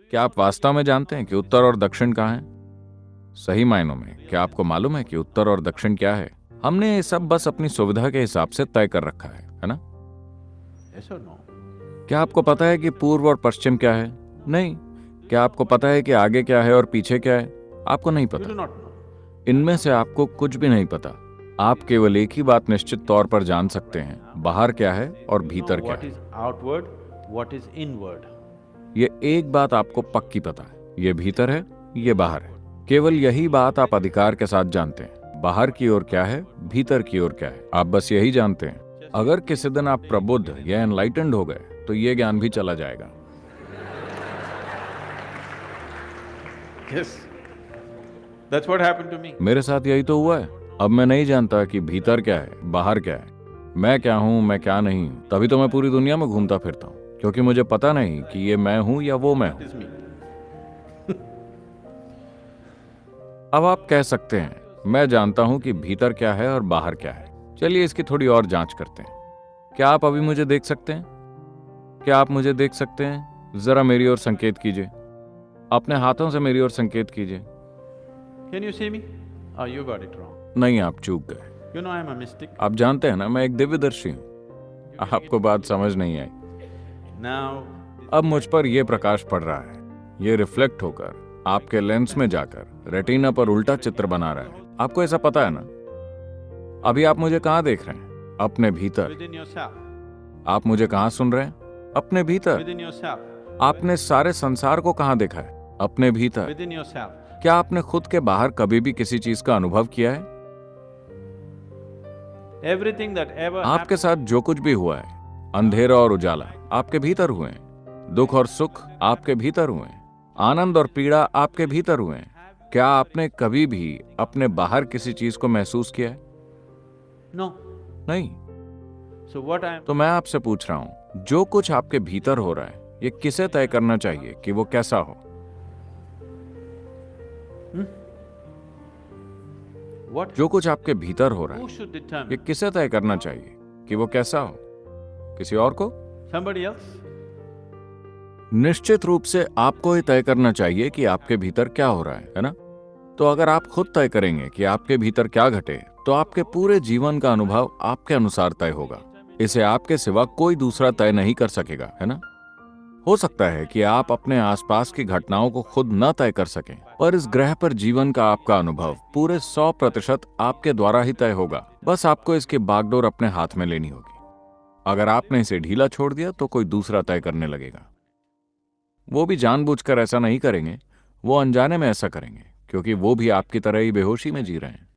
क्या आप वास्तव में जानते हैं कि उत्तर और दक्षिण कहाँ है? सही मायनों में क्या आपको मालूम है कि उत्तर और दक्षिण क्या है? हमने ये सब बस अपनी सुविधा के हिसाब से तय कर रखा है ना? Yes or no? क्या आपको पता है कि पूर्व और पश्चिम क्या है? नहीं। क्या आपको पता है कि आगे क्या है और पीछे क्या है? आपको नहीं You do पता। not know. इनमें से आपको कुछ भी नहीं पता। आप केवल एक ही बात निश्चित तौर पर जान सकते हैं, बाहर क्या है और You know भीतर क्या what है। is outward, what is inward. ये एक बात आपको पक्की पता है, ये भीतर है, ये बाहर है। केवल यही बात आप अधिकार के साथ जानते हैं। बाहर की ओर क्या है, भीतर की ओर क्या है, आप बस यही जानते हैं। अगर किसी दिन आप प्रबुद्ध या एनलाइटेंड हो गए तो ये ज्ञान भी चला जाएगा। Yes. That's what happened to me. मेरे साथ यही तो हुआ है। अब मैं नहीं जानता कि भीतर क्या है, बाहर क्या है, मैं क्या हूं, मैं क्या नहीं। तभी तो मैं पूरी दुनिया में घूमता फिरता हूं, क्योंकि मुझे पता नहीं कि ये मैं हूं या वो मैं हूं। That is me. अब आप कह सकते हैं, मैं जानता हूं कि भीतर क्या है और बाहर क्या है। चलिए इसकी थोड़ी और जांच करते हैं। क्या आप अभी मुझे देख सकते हैं? क्या आप मुझे देख सकते हैं? जरा मेरी ओर संकेत कीजिए। अपने हाथों से मेरी ओर संकेत कीजिए। Can you see me? Oh, you got it wrong. नहीं, आप चूक गए। You know I am a mystic. आप जानते हैं ना, मैं एक दिव्यदर्शी हूं। आपको बात समझ नहीं आई। Now, अब मुझ पर यह प्रकाश पड़ रहा है, ये रिफ्लेक्ट होकर आपके लेंस में जाकर रेटिना पर उल्टा चित्र बना रहा है। आपको ऐसा पता है ना? अभी आप मुझे कहाँ देख रहे हैं? अपने भीतर। within yourself, आप मुझे कहाँ सुन रहे हैं? अपने भीतर। within yourself, आपने सारे संसार को कहाँ देखा है? अपने भीतर। within yourself. क्या आपने खुद के बाहर कभी भी किसी चीज का अनुभव किया है? Everything that ever आपके happened, साथ जो कुछ भी हुआ है, अंधेरा और उजाला आपके भीतर हुए हैं, दुख और सुख आपके भीतर हुए हैं, आनंद और पीड़ा आपके भीतर हुए हैं। क्या आपने कभी भी अपने बाहर किसी चीज को महसूस किया है? no. नहीं। So what I am, तो मैं आपसे पूछ रहा हूं, जो कुछ आपके भीतर हो रहा है, ये किसे तय करना चाहिए कि वो कैसा हो? what, जो कुछ आपके भीतर हो रहा who है, should ये determine? किसे तय करना चाहिए कि वो कैसा हो? किसी और को? Somebody else? निश्चित रूप से आपको ही तय करना चाहिए कि आपके भीतर क्या हो रहा है ना? तो अगर आप खुद तय करेंगे कि आपके भीतर क्या घटे, तो आपके पूरे जीवन का अनुभव आपके अनुसार तय होगा। इसे आपके सिवा कोई दूसरा तय नहीं कर सकेगा, है ना? हो सकता है कि आप अपने आसपास की घटनाओं को खुद न तय कर सकें, पर इस ग्रह पर जीवन का आपका अनुभव पूरे 100% आपके द्वारा ही तय होगा। बस आपको इसकी बागडोर अपने हाथ में लेनी होगी। अगर आपने इसे ढीला छोड़ दिया तो कोई दूसरा तय करने लगेगा। वो भी जानबूझकर ऐसा नहीं करेंगे, वो अनजाने में ऐसा करेंगे, क्योंकि वो भी आपकी तरह ही बेहोशी में जी रहे हैं।